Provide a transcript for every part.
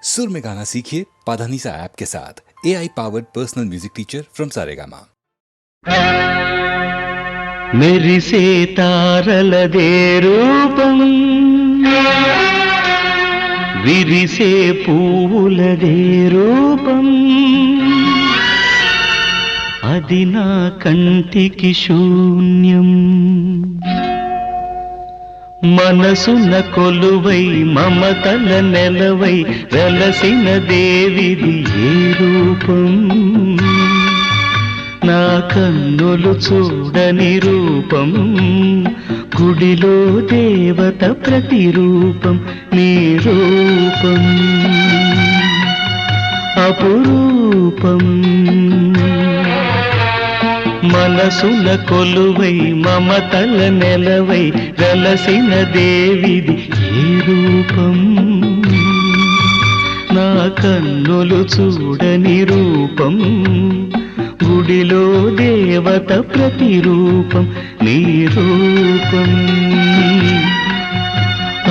सुर में गाना सीखिए पाधानीसा ऐप के साथ। AI powered personal music teacher from Saregama. మెరిసే తారలదే రూపం, విరిసే పువ్వులదే రూపం, అది నా కంటికి శూన్యం. మనసున కొలువై మమతల నెలవై వెలసిన దేవిది ఏ రూపం, నా కన్నులు చూడని రూపం, గుడిలో దేవత ప్రతిరూపం, నీ రూపం అపురూపం. మనసున కొలువై మమతల నెలవై వెలసిన దేవిది ఏ రూపం, నా కన్నులు చూడని రూపం, గుడిలో దేవత ప్రతిరూపం, నీ రూపం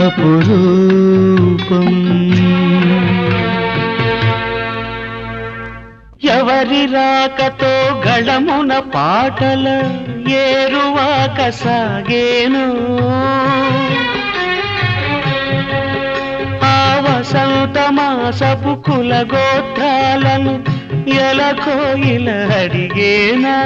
అపురూపం. ఎవరి రాకతో గళమున పాటల ఏరువాక సాగేను, ఆ వసంత మాసపు కుల గోత్రాలను ఎలకో ఇలా అడిగేనా,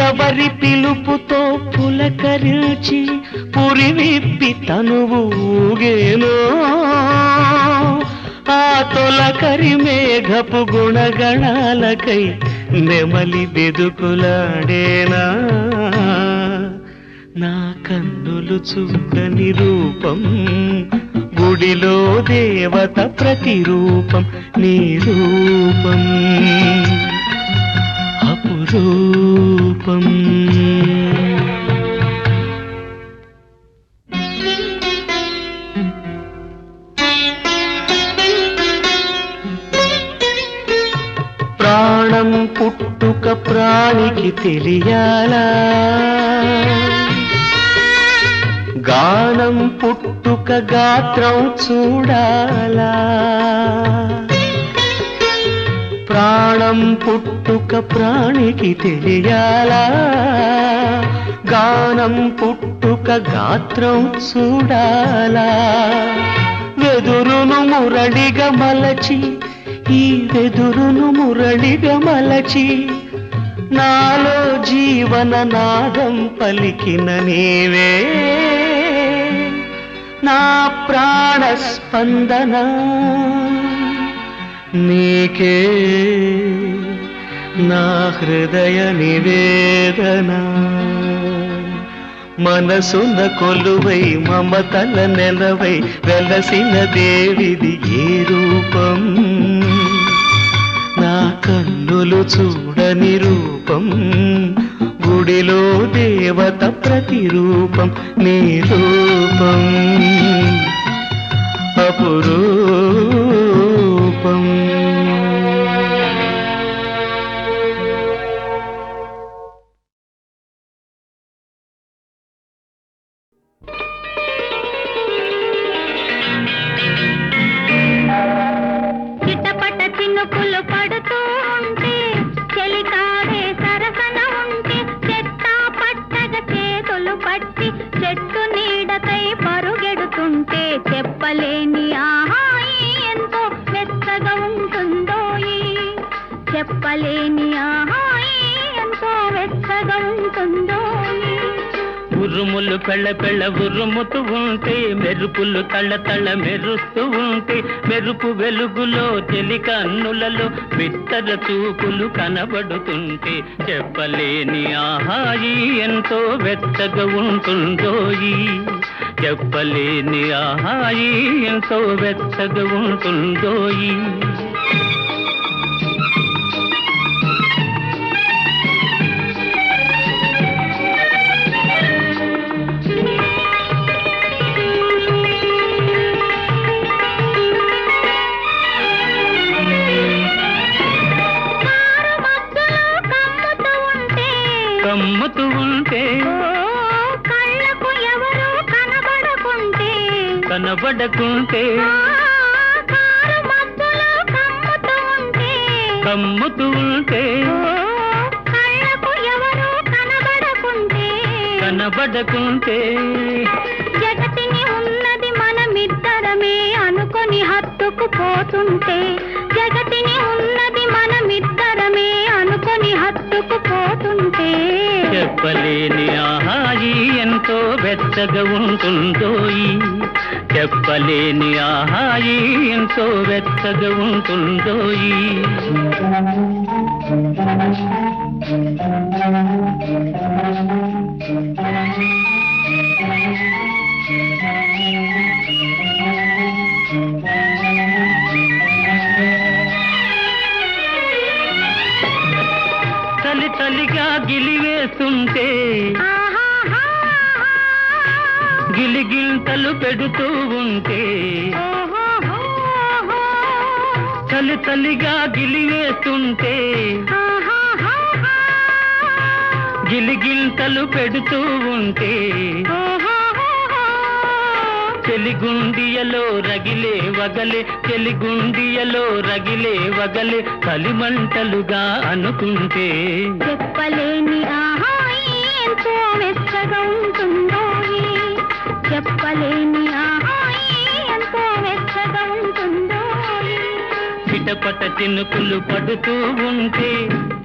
ఎవరి పిలుపుతో పులకరించి పురివిప్పి తనువు ఊగేనో, ఆ తొలకరి మేఘపు గుణగణాలకై నెమలి బెదుకులాడేనా, నా కన్నులు చూడని రూపం, గుడిలో దేవత ప్రతిరూపం, నీ రూపం అపురూపం. ప్రాణం పుట్టుక ప్రాణికి తెలియాలా, గానం పుట్టుక గాత్రం చూడాలా, ప్రాణం పుట్టుక ప్రాణికి తెలియాలా, గానం పుట్టుక గాత్రం చూడాలా, వెదురును మురళిగా మలచి ఈ వెదురును మురళిగా మలచి నాలో జీవన నాదం పలికిన నీవే, నా ప్రాణ స్పందన నీకే, నా హృదయ నివేదన. మనసున కొలువై మమతల నెలవై వెలసిన దేవిది ఏ రూపం, నా కన్నులు చూడని రూపం, గుడిలో దేవత ప్రతిరూపం, నీ రూపం అపురూపం. చిట్టపట్ట చినుకులు పడుతూ ఉంటే, చెలికాడే సరసన ఉంటే, చెట్టా పట్టగ చేతులు పట్టి చెట్టు నీడకై పరుగెడుతుంటే, చెప్పలేని ఆహాయి ఎంతో మెత్తగా ఉంటుందోయి, చెప్పలేని ఆహాయి ఎంతో వెచ్చగా ఉంటుందోయి. ఉరుములు పెళ్ళ పెళ్ళ ఉరుముతూ ఉంటే, మెరుపులు తళ్ళ తళ్ళ మెరుస్తూ ఉంటే, మెరుపు వెలుగులో చెలి కన్నులలో బిత్తర చూపులు కనబడుతుంటే, చెప్పలేని ఆహాయి ఎంతో వెచ్చగా ఉంటుందోయి, చెప్పలేని ఆహాయి ఎంతో వెచ్చగా ఉంటుందోయి. కమ్ముతూ ఉంటే, కళ్ళకు ఎవరు కనబడకుంటే, కనబడకుంటే కారు మబ్బులో కమ్ముతూ ఉంటే కమ్ముతూ ఉంటే కళ్ళకు ఎవరు కనబడకుంటే కనబడకుంటే జగతిని ఉన్నది మనమిద్దరమే అనుకొని హత్తుకు పోతుంటే జగతిని ఉన్నది మనమిద్దరమే అనుకొని హత్తుకు పోతుంటే చెప్పలేని ఆహాయి ఎంతో వెచ్చగా ఉంటుందోయి చెప్పలేని ఆహాయి ఎంతో వెచ్చగా ఉంటుందోయి చలి చలిగా గిలివేస్తుంటే గిలిగింతలు పెడుతూ ఉంటే చలి చలిగా గిలివేస్తుంటే గిలిగింతలు పెడుతూ ఉంటే చెలిగుండియలో రగిలే వగలే చెలిగుండియలో రగిలే వగలే కలిమంటలుగా అనుకుంటే చెప్పలేని ఆహాయి ఎంతో వెచ్చగా ఉంటుందో చెప్పలేని ఆహాయి ఎంతో వెచ్చగా ఉంటుందో చిటపట చినుకులు పడుతూ ఉంటే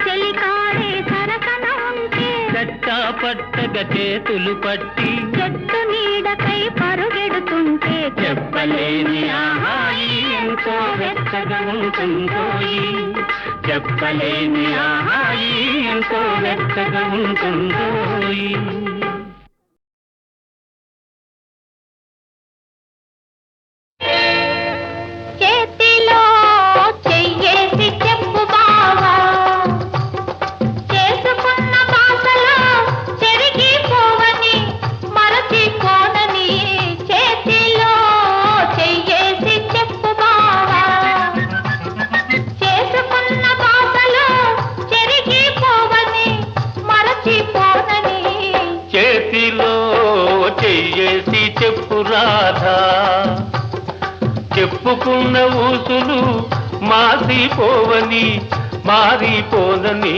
చెలికాడే సరసన ఉంటే చట్టా పట్టగా చేతులు పట్టి చెట్టు నీడకై పరుగెడుతుంటే చెప్పలేని ఆహాయి ఎంతో వెచ్చగా ఉంటుందోయి చెప్పలేని ఆహాయి ఎంతో వెచ్చగా ఉంటుందోయి చేతిలో చెయ్యేసి చెప్పు బావా చేసుకున్న బాసలో చెరిగిపోవని మరచిపోనని చేతిలో చెయ్యేసి చెప్పు బావా చేసుకున్న బాసలో చెరిగిపోవని మరచిపోనని చేతిలో చెయ్యేసి చెప్పు రాధా చెప్పుకున్న ఊసులు మాసిపోవని మారిపోనని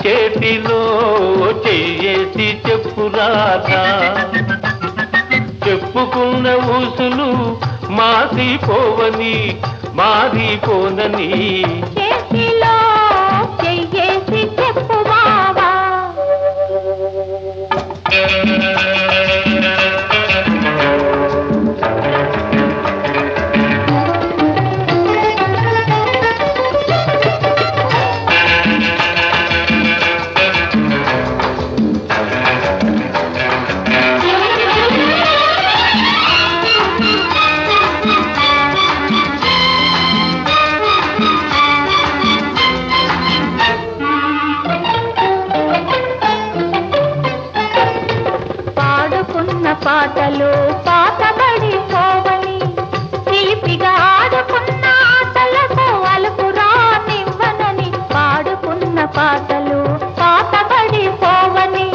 చేతిలో చెయ్యేసి చెప్పు రాధా చెప్పుకున్న ఊసులు మాసిపోవని మారిపోనని చేతిలో చెయ్యేసి చెప్పు బావా పాటలు పాతబడిపోవని చిలిపిగా ఆడుకున్న ఆటలకు అలుపు రానివ్వనని పాడుకున్న పాటలు పాతబడిపోవని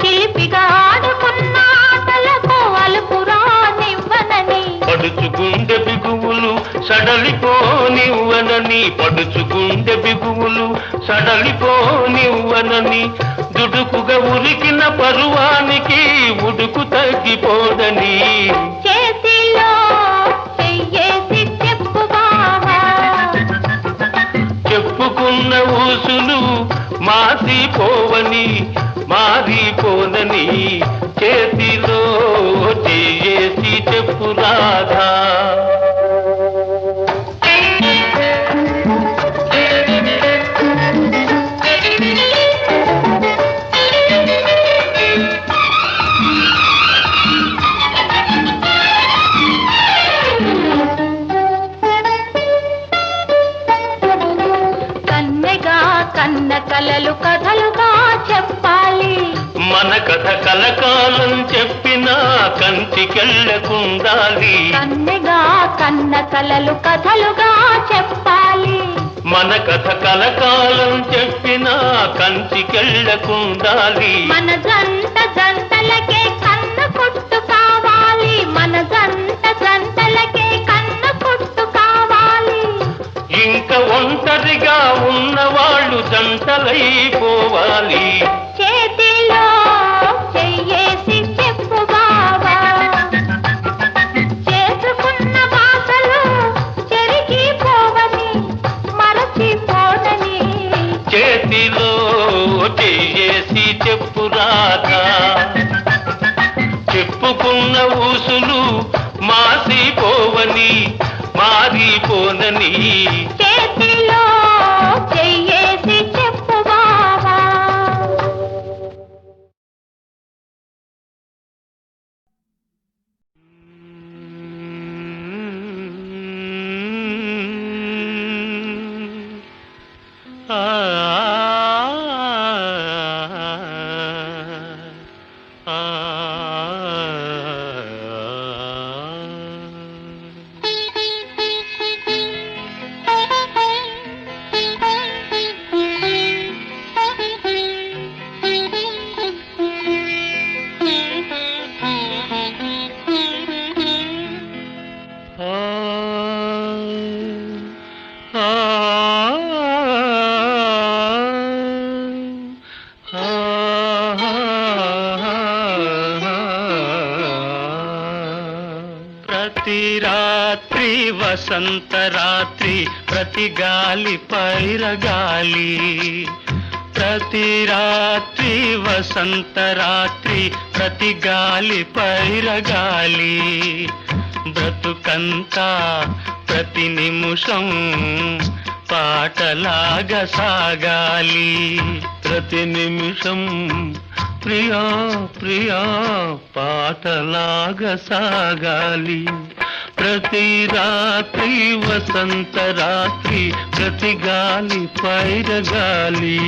చిలిపిగా ఆడుకున్న ఆటలకు అలుపు రానివ్వనని పడుచుగుండె బిగువులు సడలిపోనివ్వనని పడుచుగుండె బిగువులు సడలిపోనివ్వనని దుడుకుగా ఉరికిన పరువానికి ఉడుకు తగ్గిపోదని చేతిలో చెయ్యేసి చెప్పు బావా చెప్పుకున్న ఊసులు మాసిపోవని మారిపోనని చేతిలో చెయ్యేసి చెప్పు రాధా కన్న కలలు కథలుగా చెప్పాలి మన కథ కలకాలం చెప్పినా కంచికెళ్ళకుండాలి కన్నెగా కన్న కలలు కథలుగా చెప్పాలి మన కథ కలకాలం చెప్పినా కంచికెళ్ళకుండాలి మన జంట జంటలకే కన్ను కొట్టు కావాలి మన జంట మొదలైపోవాలి. చేతిలో చెయ్యేసి చెప్పు బావా, చేసుకున్న బాసలు చెరిగిపోవని మరచిపోనని. చేతిలో చెయ్యేసి చెప్పు రాధా, చెప్పుకున్న ఊసులు మాసిపోవని మారిపోనని. చేతిలో చెయ్యేసి చెప్పు బావా. ప్రతి రాత్రి వసంత రాత్రి, ప్రతి గాలి పైరగాలి. ప్రతి రాత్రి వసంత రాత్రి, ప్రతి గాలి పైరగాలి. బ్రతుకంతా ప్రతి నిమిషం పాటలాగా సాగాలి. ప్రతి నిమిషం ప్రియా ప్రియా పాటలాగా సాగాలి. ప్రతి రాత్రి వసంత రాత్రి, ప్రతి గాలి పైరగాలి.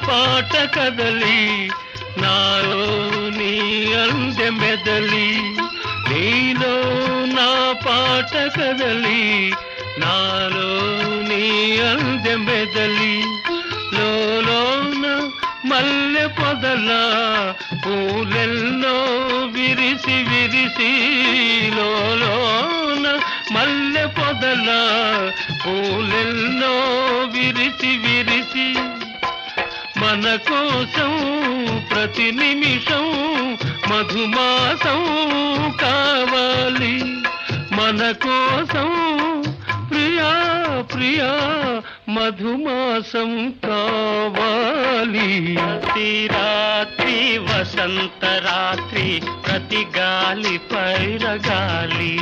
పాట కదలి నాలో నీ అందె మెదలి. నీలో నా పాట కదలి నాలో నీ అందె మెదలి. లోన మల్లె పొదల పూలెల్లో విరిసి విరిసి. లోన మల్లె పొదల పూలెల్లో విరిసి విరిసి. మన కోసం ప్రతి నిమిషం మధుమాసం కావాలి. మన కోసం ప్రియా ప్రియా మధుమాసం కావాలి. ప్రతి రాత్రి వసంత రాత్రి, ప్రతి గాలి పైరగాలి.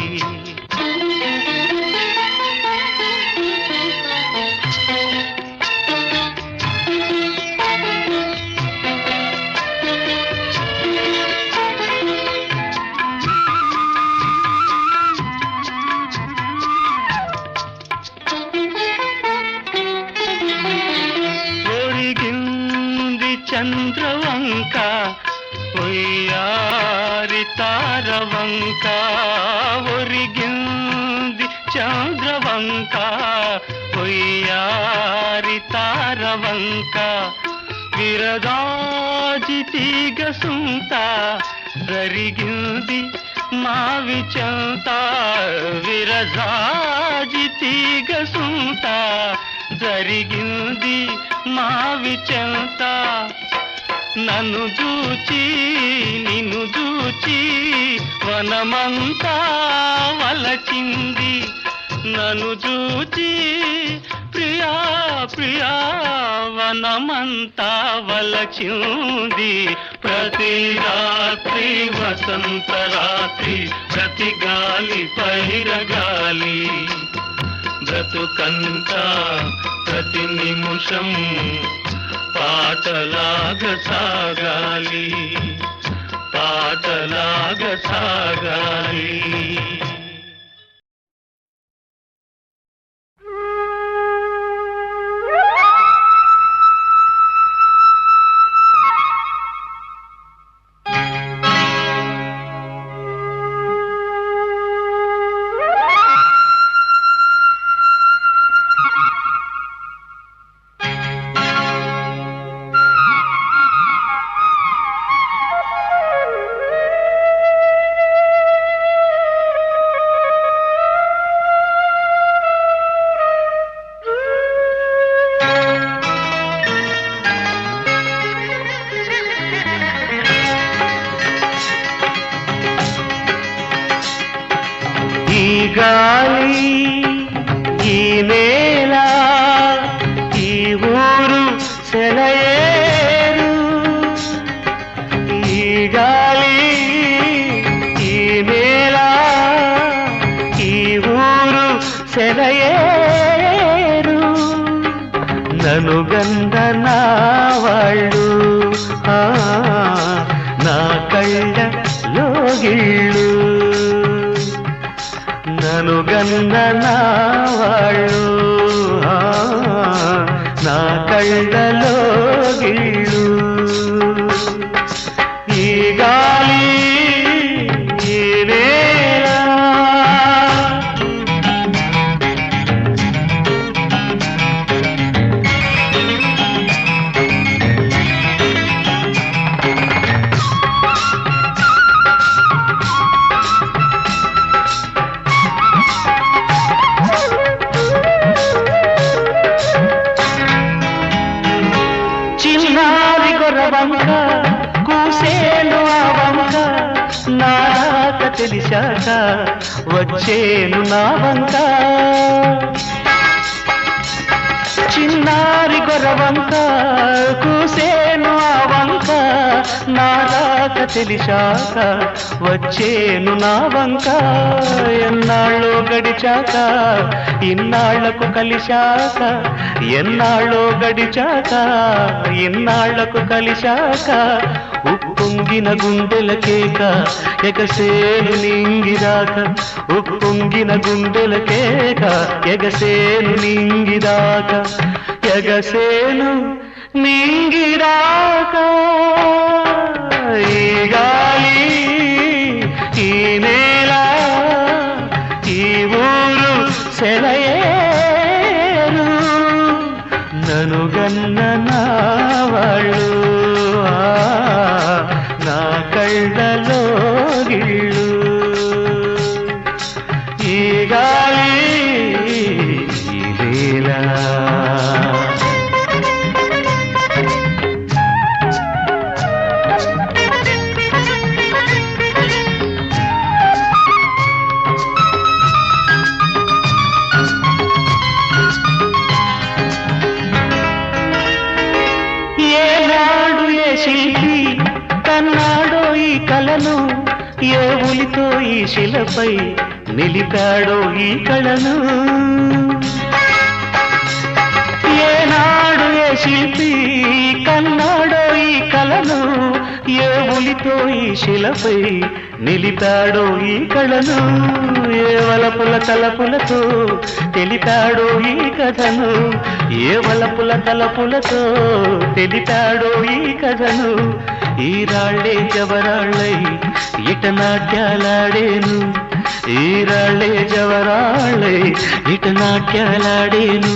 చంద్రవంక ఒయ్యారి తారవంక. ఒరిగింది చంద్రవంక ఒయ్యారి తారవంక. విరదాజి తీగ సుంత రరిగింది మావి చెంత. విరజాజి తీగ సుంత జరిగింది మావి చెంత. నన్ను చూచి నిన్ను చూచి వనమంతా వలచింది. నన్ను చూచి ప్రియా ప్రియా వనమంతా వలచింది. ప్రతి రాత్రి వసంత రాత్రి, ప్రతి గాలి పైరగాలి. బ్రతుకంతా ప్రతి నిమిషం పాటలాగా సాగాలి. పాటలాగా సాగాలి. గాలి ఈ నేల ఈ ఊరు సెలయేరు ఈ గాలి ఈ నేల ఈ ఊరు సెలయేరు నను గంధ నా వాళ్ళు నా కళ్ళ లోగిళ్ళు నను గంధ నా వాళ్ళు నా కళ్ళలో గిళ్ళు ఈ గాలి ఈ నేల చిన్నారి గొర్రవంక కూసేను ఆ వంక నాక తెలిసాక వచ్చేను నా వంక చిన్నారి గొర్రవంక కూసేను ఆ వంక నాక తెలిసాక వచ్చేను నా వంక ఎన్నాళ్ళో గడిచాక ఇన్నాళ్లకు కలిశాక ఎన్నాళ్ళో గడిచాక ఇన్నాళ్లకు కలిశాక ఉప్పొంగిన గుండెల కేక ఎగసేను నింగిరాక ఉప్పొంగిన గుండెల కేక ఎగసేను నింగిరాక ఎగసేను నింగిరాక ఈ గాలి ఈ నేల ఈ ఊరు సెలయేరు నను గన్న నా వాళ్ళు నా కళ్ళలో గిళ్ళు ఈ గాలి ఈ నేల శిల్పి కన్నాడో ఈ కళను ఏ ఉలితో ఈ శిలపై నిలిపాడో ఈ కళను ఏనాడు ఏ శిల్పి కన్నాడో ఈ కళను ఏ ఉలితో ఈ శిలపై నిలిపాడో ఈ కళను ఏ వలపుల తలపులతో తెలిపాడో ఈ కథను ఏ వలపుల తలపులతో తెలిపాడో ఈ కథను ఈ రాళ్ళే జవరాళ్ళై ఇట నాట్యాలాడేను ఈ రాళ్ళే జవరాళ్ళై ఇట నాట్యాలాడేను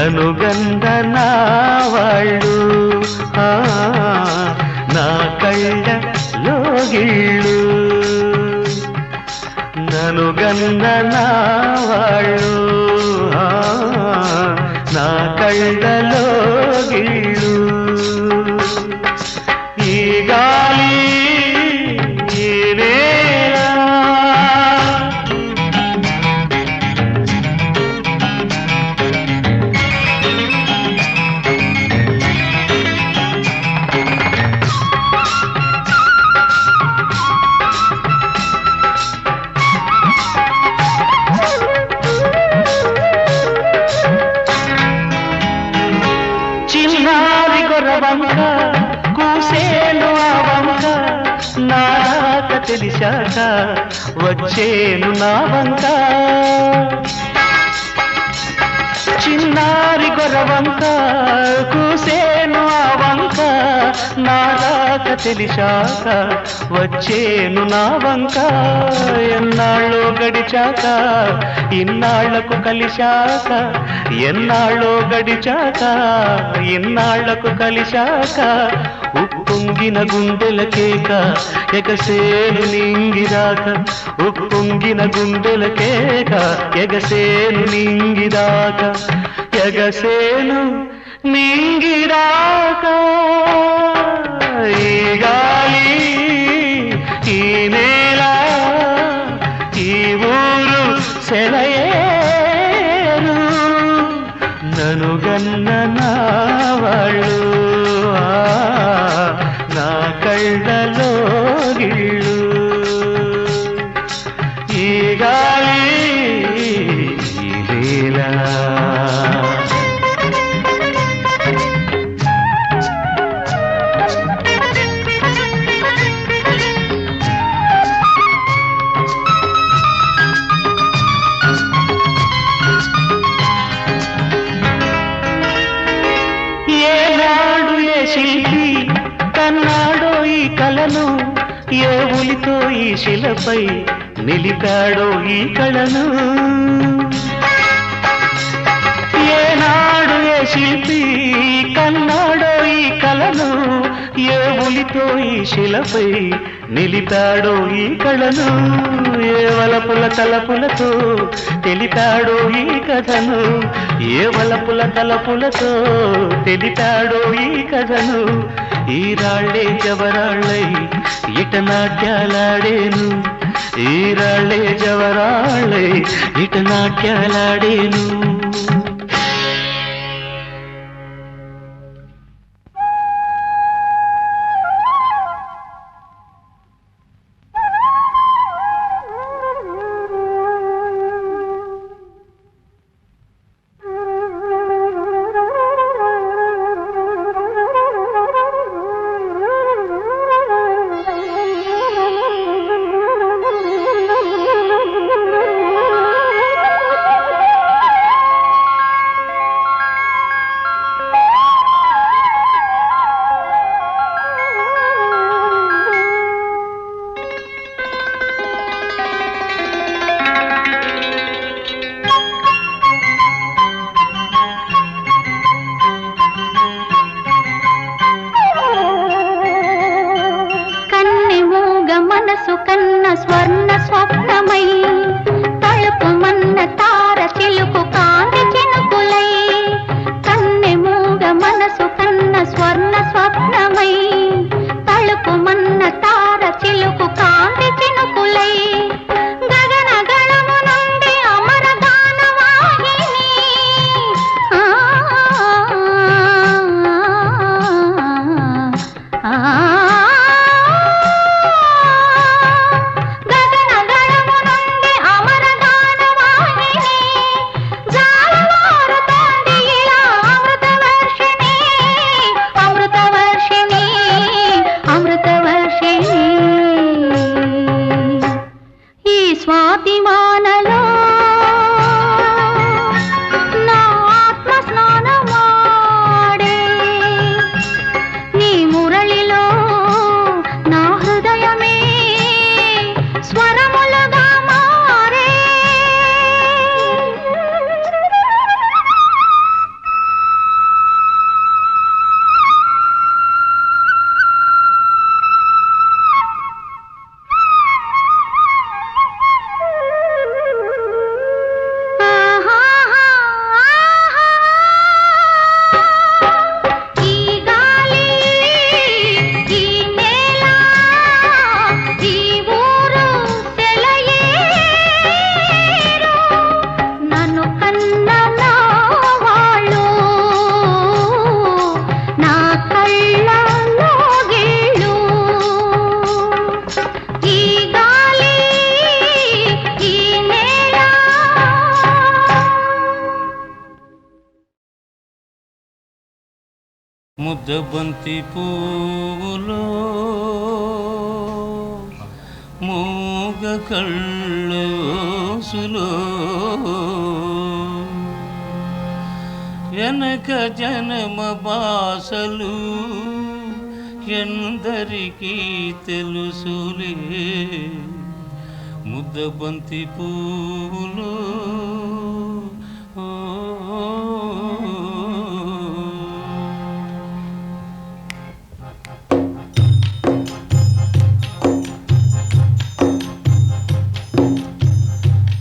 నను గంద నా వాళ్ళు ఆ, నా కళ్ళ లోగిళ్ళు నను గంద నా వాళ్ళు ఆ, నా కళ్ళ లోగిళ్ళు ఈ గాలి ఈ నేల చిన్నారి గొర్రవంక కూసేను ఆ వంక నాక తెలిసాక వచ్చేను నా వంక చిన్నారి గొర్రవంక కూసేను ఆ వంక నాక తెలిసాక వచ్చేను నా వంక ఎన్నాళ్ళో గడిచాక ఇన్నాళ్లకు కలిశాక ఎన్నాళ్ళో గడిచాక ఇన్నాళ్లకు కలిశాక ఉప్పొంగిన గుండెల కేక ఎగసేను నింగిరాక ఉప్పొంగిన గుండెల కేక ఎగసేను నింగిరాక ఎగసేను నింగిరాక ఈ గాలి ఈ నేల ఈ ఊరు సెలయేరు నను గన్న నా వాళ్ళు ఆ, నా కళ్ళలో గిళ్ళు ఈ గాలి ఈ నేల ఏనాడు ఏ శిల్పి కన్నాడో ఈ కళను ఏ ఉలితో ఈ శిలపై నిలిపాడో ఈ కళను ఏనాడు ఏ శిల్పి కన్నాడో ఈ కళను ఏ ఉలితో ఈ శిలపై నిలిపాడో ఈ కళను ఏ వలపుల తలపులతో తెలిపాడో ఈ కథను ఏ వలపుల తలపులతో తెలిపాడో ఈ కథను ఈ రాళ్ళే జవరాళ్ళై ఇట నాట్యాలాడేను ఈ రాళ్ళే జవరాళ్ళై ఇట నాట్యాలాడేను ఉన్న నా వాళ్ళు నా కళ్ళలో గిళ్ళు ఈ గాలి ఈ నేల ముద్దబంతి పూలో మూగ కళ్ళోసులో వెనక జనమ బాసలు ఎందరికీ తెలుసులే ముద్దబంతి పూలో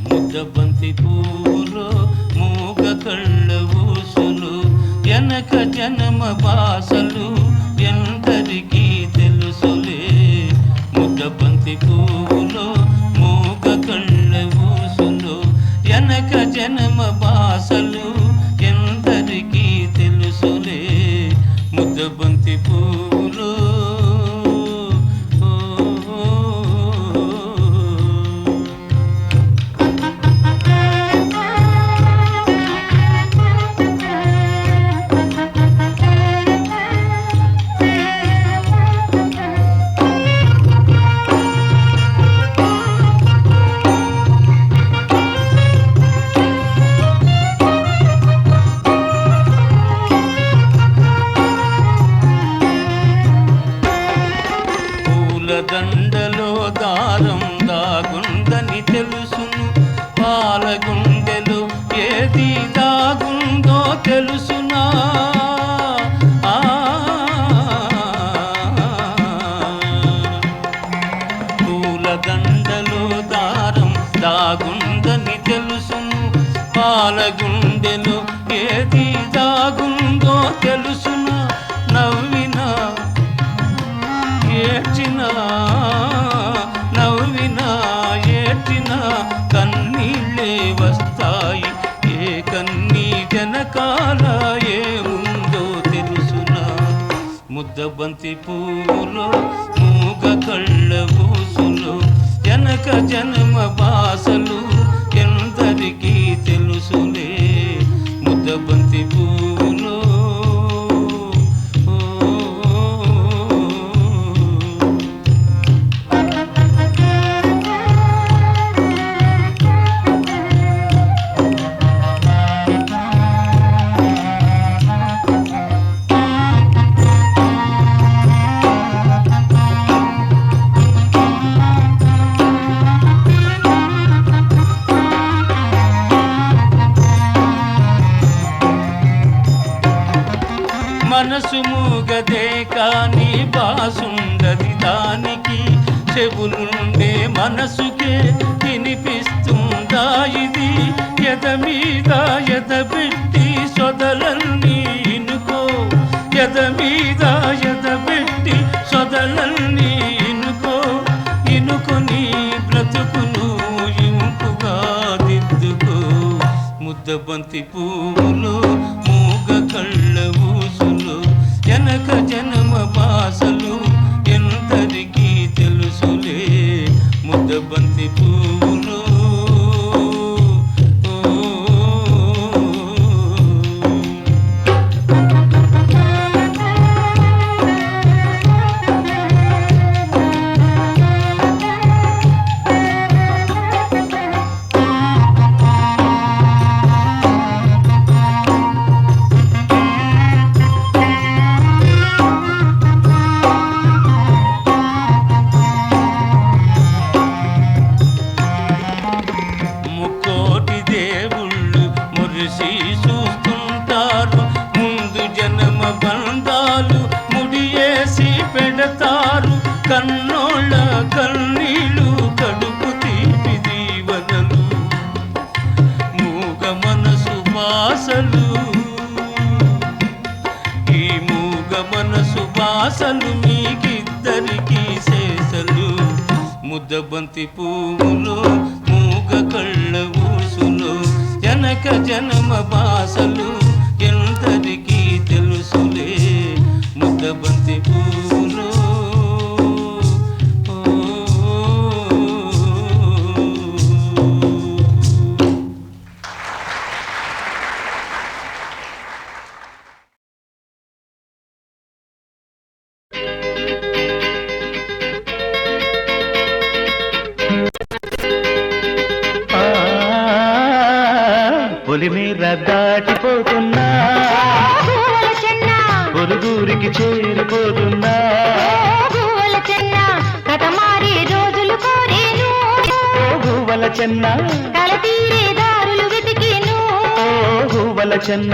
ముద్దబంతి పూలో మూగ కళ్ళ ఊసులు వెనక జనమ బాసలు ఎందరికీ తెలుసులే ముద్దబంతి పూలో మూగ కళ్ళ ఊసులు వెనక జనమ బాసలు ఎందరికీ తెలుసులే ముద్దబంతి పూలో దండలో దారం దాగుందని తెలుసును పాలగుండెలో ఏది దాగుందో తెలుసునా పూల దండలో దారం దాగుందని తెలుసును పాలగుండెలో ఏది దాగుందో తెలుసునా నవ్వినా ఏడ్చినా నవ్వినా ఏడ్చినా కన్నీళ్ళే వస్తాయి ఏ కన్నీ జనకాల ఏముందో తెలుసునా ముద్దబంతి పూలో మూగ కళ్ళ ఊసులు వెనక జన్మ బాసలు ఎందరికీ తెలుసులే ముద్దబంతి పూలో మనసు మూగదే కాని బాసుండది దానికి చెవులుండే మనసుకే వినిపిస్తుందా ఇది ఎద మీద ఎదబెట్టి సొదలల్ని ఇనుకో ఎద మీద ఎదబెట్టి సొదలల్ని ఇనుకో ఇనుకొని బ్రతుకును ఇంపుగా దిద్దుకో ముద్దబంతి పూలు మూగ కళ్ళ ఊసులు వెనక జన్మ బాసలు ఎందరికీ తెలుసులే ముద్దబంతి పూలు చూస్తుంటారు ముందు జన్మ బంధాలు ముడియేసి పెడతారు కన్నోళ్ళ కన్నీళ్ళు కడుపు తీపి దీవనలు మూగ మనసు బాసలు ఈ మూగ మనసు బాసలు మీకిద్దరికీ శేషలు ముద్దబంతి పువ్వులు మూగ కళ్ళ ఊసులు జన జనక జనమ బాసలు ఎందరికీ తెలుసులే ముద్దబంతి పూలు పొలిమేర దాటిపోతున్నా గోల చెన్న పొరుగురికి చేరిపోతున్నా గోల చెన్న కథ మారే రోజులు కోరేను గువ్వల చెన్న కల తీరే దారులు వెతికేను గువ్వల చెన్న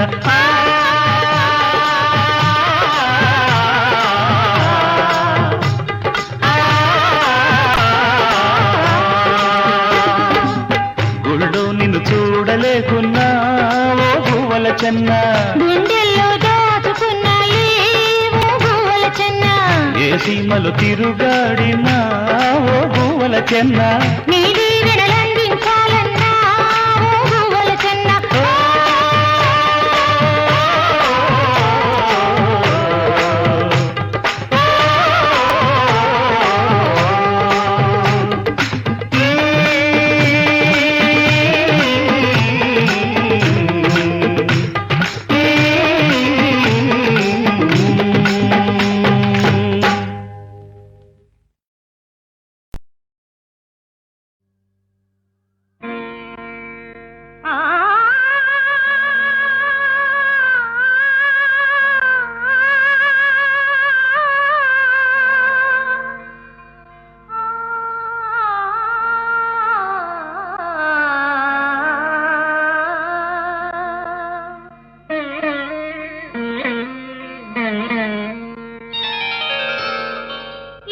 గుళ్ళో నిన్ను చూడలేకున్నా ఓ గువ్వల చెన్న గుండెల్లో దాచుకున్నాయి గోల చెన్న ఏ సీమలు తిరుగాడినా ఓ గువ్వల చెన్న నీ దీవెనలందించాలన్నా గోల చెన్న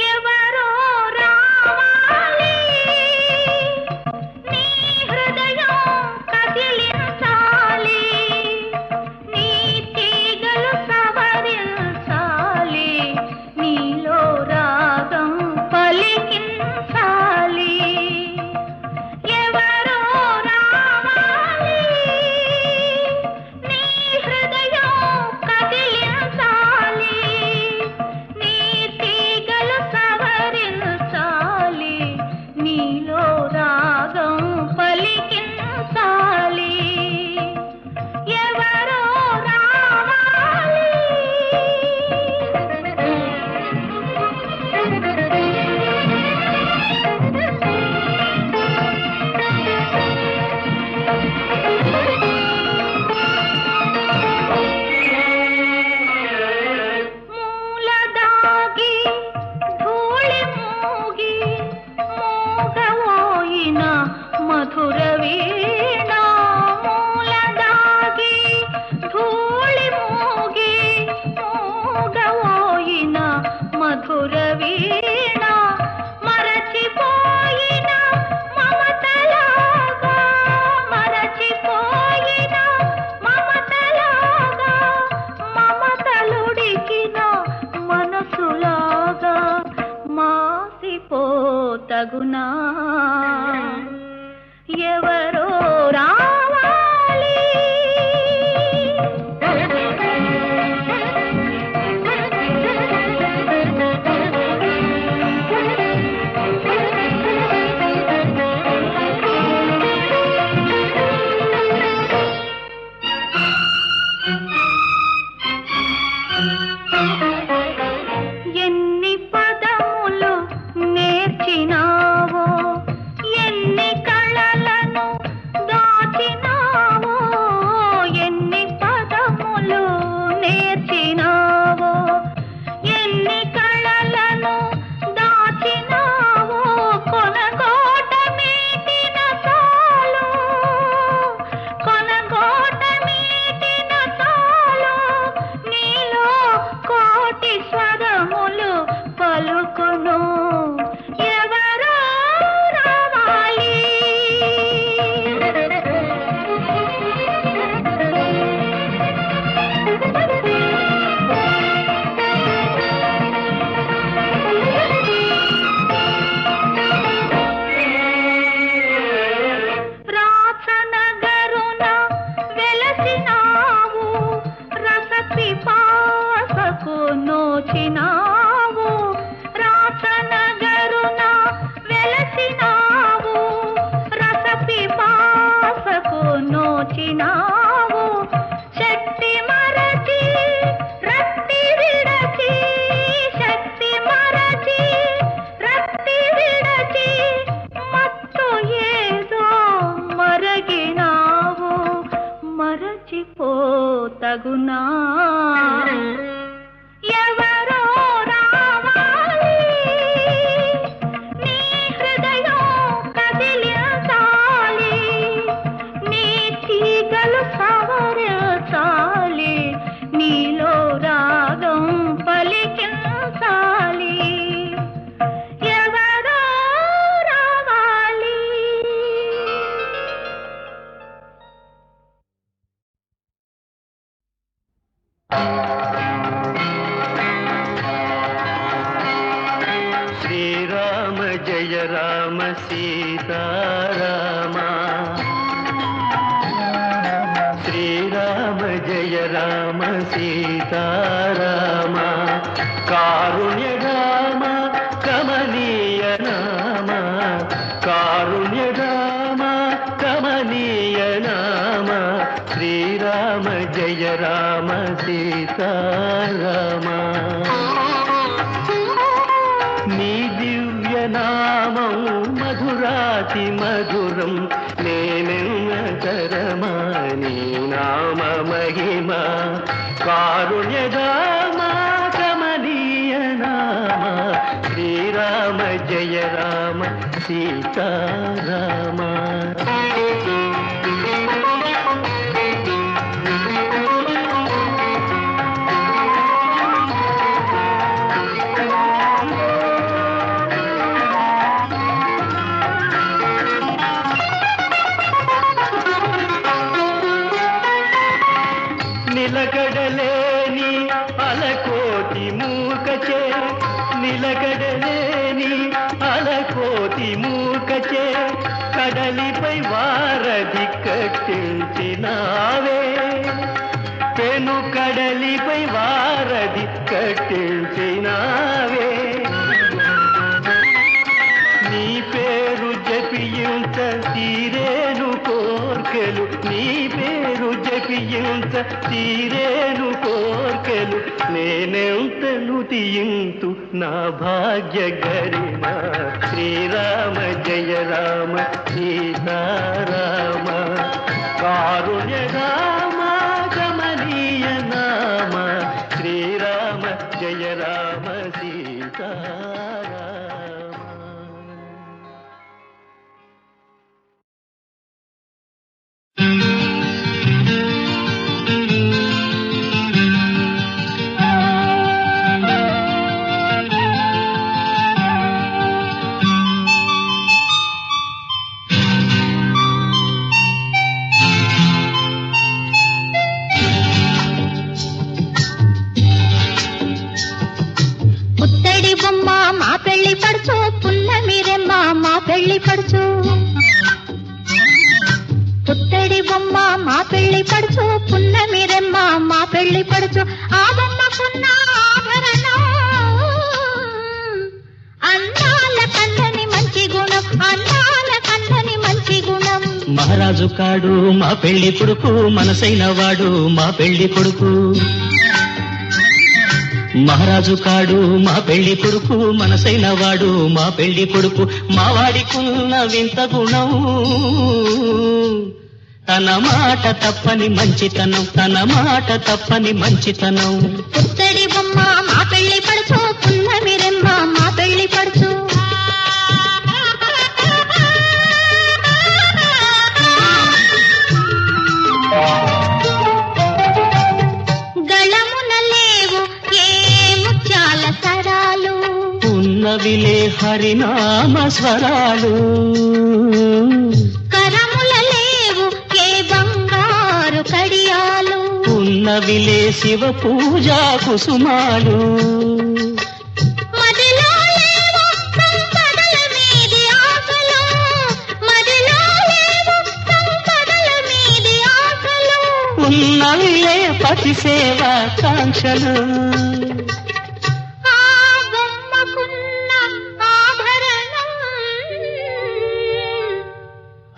ఎవరో రావాలి నీ హృదయం కదిలించాలి నీ తీగలు సవరించాలి నీలో రాగం పలికించాలి ఎవరో రావాలి నీ హృదయం కదిలించాలి నీ తీగలు సవరించాలి నీలో రాగం పలికించాలి ఎవరో మూలదాగి ధూళి మూగి మోగవోయిన మధుర వీణ మూలదాగి ధూళి మూగి మోగవోయిన మధుర వీణ మరచిపోయిన మమతలాగా మరచిపోయిన మమతలాగా మమతలుడికిన మనసులాగా మాసిపోతగునా ఎవరో రావాలి ఎన్ని పదములు నేర్చినావో తగునా ఎవరో రావాలి నీ హృదయం కదిలించాలి నీ తీగలు సవరించాలి నీలో రాగం పలికించాలి ఎవరో రావాలి. శ్రీరామ జయ రామ సీతారామ శ్రీరామ జయ రామ సీతారామ కారుణ్య రామ కమనీయ నామ కారుణ్య రామ కమనీయ నామ శ్రీరామ జయ రామ సీతారామ నీ దివ్య నామం మధురాతి మధురం నేనెన్నతరమా నీ నామ మహిమ కారుణ్యధామ కమనీయ నామ శ్రీరామ జయ రామ సీతారామ నిలకడలేని అలకోటి మూకచే నిలకడలేని అలకోటి మూకచే కడలిపై వారధి కట్టించినావే పెను కడలిపై వారధి కట్టించినావే నీ పేరు జపించ తీరేను కోర్కెలు నీ పేరు జపించ తీరేను కోర్కెలు నేనెంతను తీయింతు నా భాగ్య గరిమ శ్రీరామ జయ రామ సీతారామ కారుణ్య రామ కమనీయ నామ శ్రీరామ జయ రామ సీతారామ. పెళ్లి పడుచు పుత్తడి బొమ్మ మా పెళ్లి పడుచు పున్నమి రెమ్మ మా పెళ్లి పడుచు ఆ బొమ్మకున్న ఆభరణం అందాల కన్నని మంచి గుణం అందాల కన్నని మంచి గుణం మహారాజు కాడు మా పెళ్లి కొడుకు మనసైన వాడు మా పెళ్లి కొడుకు మహారాజు కాడు మా పెళ్లి కొడుకు మనసైన వాడు మా పెళ్లి కొడుకు మా వాడికున్న వింత గుణం తన మాట తప్పని మంచితనం తన మాట తప్పని మంచితనం పుత్తడి బొమ్మ మా పెళ్లి పడుచు పున్నమి రెమ్మ మా పెళ్లి పడుచు ఉన్నవిలే హరినామ స్వరాలు కరముల లేవు ఏ బంగారు కడియాలు ఉన్నవిలే శివ పూజా కుసుమాలు మదిలో లేవు సంపదల మీది ఆశలు మదిలో లేవు సంపదల మీది ఆశలు ఉన్నవిలే పతి సేవా కాంక్షలు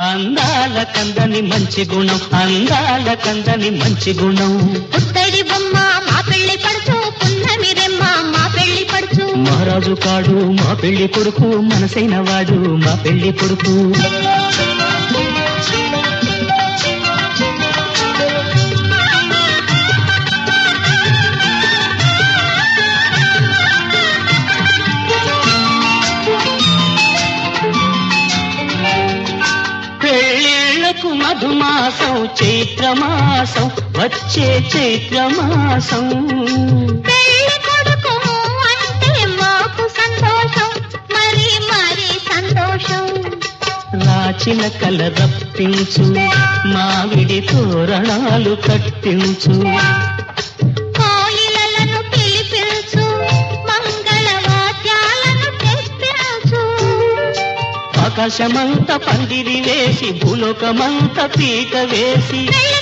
అందాల కందని మంచి గుణం అందాల కందని మంచి గుణం పుత్తడి బొమ్మ మా పెళ్లి పడుచు పున్నమి రెమ్మ మా పెళ్లి పడుచు మహారాజు కాడు మా పెళ్లి కొడుకు మనసైన వాడు మా పెళ్లి కొడుకు మాసం చైత్రమాసం వచ్చే చైత్రమాసం పెళ్లి కొడుకు అంటే మాకు సంతోషం మరి మరి సంతోషం రాచిన కల రప్పించు మావిడి తోరణాలు కట్టించు కోయిలలను పిలిపించు మంగళ వాద్యాలను తెప్పించు ఆకాశమంత పందిరి వేసి భూలోకమంత పీక వేసి పెళ్లి